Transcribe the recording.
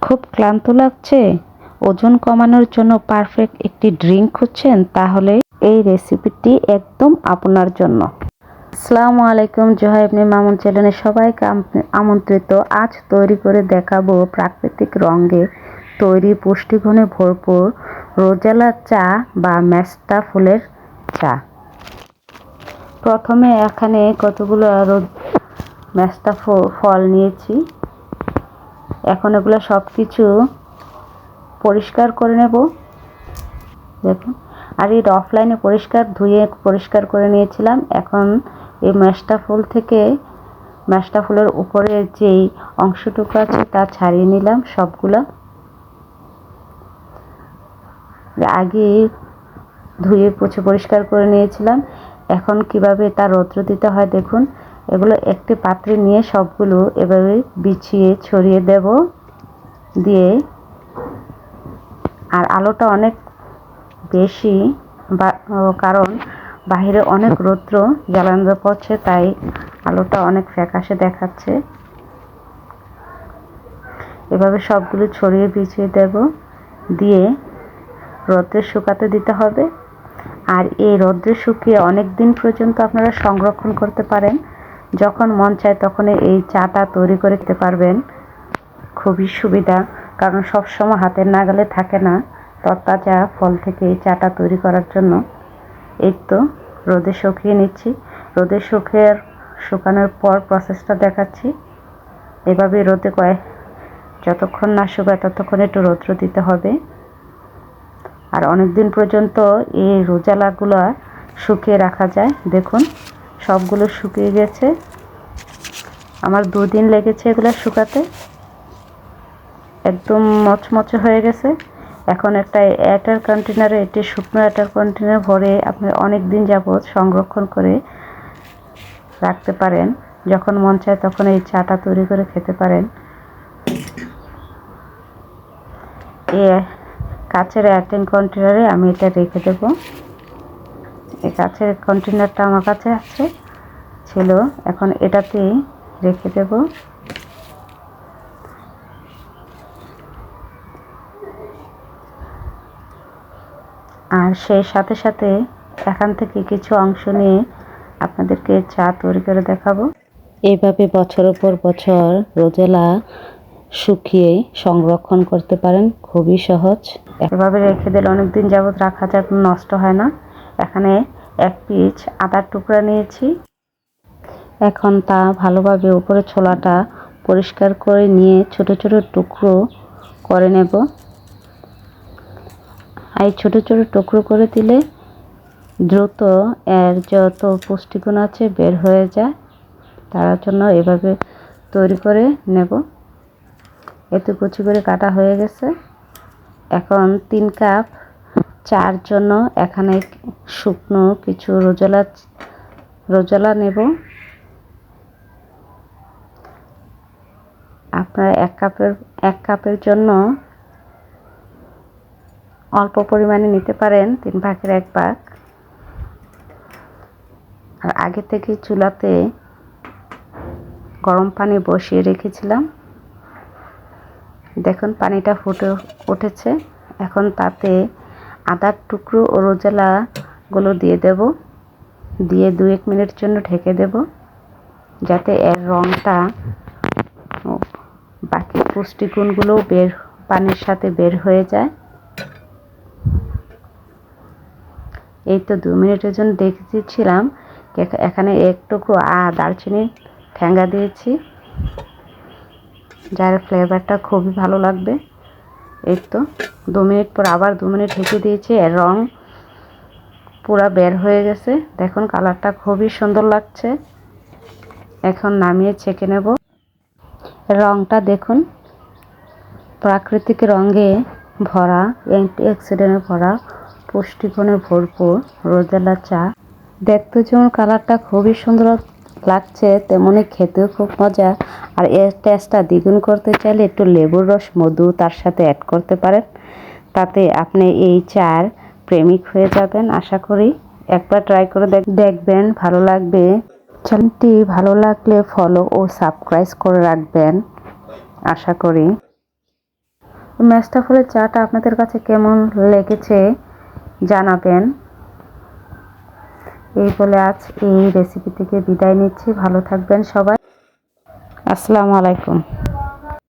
খুব ক্লান্ত লাগছে, ওজন কমানোর জন্য পারফেক্ট একটি ড্রিঙ্ক খুঁজছেন, তাহলে এই রেসিপিটি একদম আপনার জন্য। আসসালামু আলাইকুম, জোহা ইবনে মামুন চ্যানেলে সবাইকে আমন্ত্রিত। আজ তৈরি করে দেখাবো প্রাকৃতিক রঙে তৈরি পুষ্টিগুণে ভরপুর রোজেলা চা বা মেস্টা ফুলের চা। প্রথমে এখানে কতগুলো মেস্টা ফল নিয়েছি। এখন এগুলো সব কিছু পরিষ্কার করে নেব। দেখুন, আর এই অফলাইনে ধুয়ে পরিষ্কার করে নিয়েছিলাম। এখন এই মেস্টা ফুল থেকে মেস্টা ফুলের উপরের যেই অংশটুকু আছে তা ছাড়িয়ে নিলাম সবগুলো। আগে ধুয়ে পুছে পরিষ্কার করে নিয়েছিলাম। এখন কিভাবে তা রৌদ্র দিতে হয় দেখুন। এগুলো একটি পাত্রে নিয়ে সবগুলো এভাবে বিছিয়ে ছড়িয়ে দেব। দিয়ে আর আলোটা অনেক বেশি, কারণ বাহিরে অনেক রৌদ্র জ্বালানো পড়ছে, তাই আলোটা অনেক ফ্যাকাশে দেখাচ্ছে। এভাবে সবগুলো ছড়িয়ে বিছিয়ে দেব, দিয়ে রৌদ্রে শুকাতে দিতে হবে। আর এই রৌদ্রে শুকিয়ে অনেক দিন পর্যন্ত আপনারা সংরক্ষণ করতে পারেন। যখন মন চায় তখন এই চাটা তৈরি করে খেতে পারবেন। খুবই সুবিধা, কারণ সবসময় হাতের নাগালে থাকে না তরতাজা ফল থেকে এই চাটা তৈরি করার জন্য। এই তো রোদে শুকিয়ে নিচ্ছি। রোদে শুকানোর পর প্রসেসটা দেখাচ্ছি। এভাবে রোদে যতক্ষণ না শুকায় ততক্ষণ একটু রৌদ্র দিতে হবে। আর অনেক দিন পর্যন্ত এই রোজালাগুলো শুকিয়ে রাখা যায়। দেখুন, সবগুলো শুকিয়ে গেছে। আমার 2 দিন লেগেছে এগুলো শুকাতে। একদম মচমচে হয়ে গেছে। এখন একটা এয়ারটাইট কন্টেনারে, এটি শুকনো এয়ারটাইট কন্টেনারে ভরে আপনি অনেক দিন যাবত সংরক্ষণ করে রাখতে পারেন। যখন মন চায় তখন এই চাটা তৈরি করে খেতে পারেন। এই কাচের এয়ারটাইট কন্টেনারে আমি এটা রেখে দেব। এই কাচের কন্টেনারটা আমার কাছে ছিল, এখন এটাতেই রেখে দেব। আর সেই সাথে সাথে এখান থেকে কিছু অংশ নিয়ে আপনাদেরকে চা তৈরি করে দেখাবো। এইভাবে বছরের পর বছর রোজেলা শুকিয়ে সংরক্ষণ করতে পারেন, খুবই সহজ। এভাবে রেখে দিলে অনেক দিন যাবত রাখা যায়, কোনো নষ্ট হয় না। এখানে 1 পিস আদার টুকরা নিয়েছি। এখন তা ভালোভাবে উপরে ছোলাটা পরিষ্কার করে নিয়ে ছোট ছোট টুকরো করে নেব। এই ছোট ছোট টুকরো করে দিলে দ্রুত এর যত পুষ্টিগুণ আছে বের হয়ে যায়। তার জন্য এভাবে তৈরি করে নেব। এতে কুচি করে কাটা হয়ে গেছে। এখন 3 কাপ চার জন্য এখানে শুকনো কিছু রোজেলা নেব। আপনারা 1 কাপের জন্য অল্প পরিমাণে নিতে পারেন, 3 ভাগের 1 ভাগ। আর আগে থেকে চুলাতে গরম পানি বসিয়ে রেখেছিলাম। দেখুন, পানিটা ফুটে উঠেছে। এখন তাতে আদার টুকরো ও রোজেলাগুলো দিয়ে দেব। দিয়ে 2-1 মিনিট জন্য ঢেকে দেব, যাতে এর রঙটা বাকি পুষ্টিগুণগুলো পানির সাথে বের হয়ে যায়। এই তো 2 মিনিটের জন্য ঢেকে দিয়েছিলাম। এখানে 1 টুকরো দারচিনি ঠ্যাঙ্গা দিয়েছি, যার ফ্লেভারটা খুবই ভালো লাগবে। এই তো 2 মিনিট পর আবার 2 মিনিট ঢেকে দিয়েছি। এর রং পুরা বের হয়ে গেছে। দেখুন, কালারটা খুবই সুন্দর লাগছে। এখন নামিয়ে ছেঁকে নেব। রংটা দেখুন, প্রাকৃতিক রঙে ভরা, অ্যান্টিঅক্সিডেন্টে ভরা, পুষ্টিগুণে ভরপুর রোজেলা চা। দেখতে যেমন কালারটা খুবই সুন্দর লাগছে, তেমনি খেতেও খুব মজা। আর এর টেস্টটা দ্বিগুণ করতে চাইলে একটু লেবুর রস, মধু তার সাথে অ্যাড করতে পারেন। তাতে আপনি এই চার প্রেমিক হয়ে যাবেন। আশা করি একবার ট্রাই করে দেখবেন, ভালো লাগবে। চ্যানেলটি ভালো লাগলে ফলো ও সাবস্ক্রাইব করে রাখবেন, আশা করি। মেস্টা ফুলের চাটা আপনাদের কাছে কেমন লেগেছে জানাবেন। এই বলে আজ এই রেসিপি থেকে বিদায় নিচ্ছি। ভালো থাকবেন সবাই। আসসালামু আলাইকুম।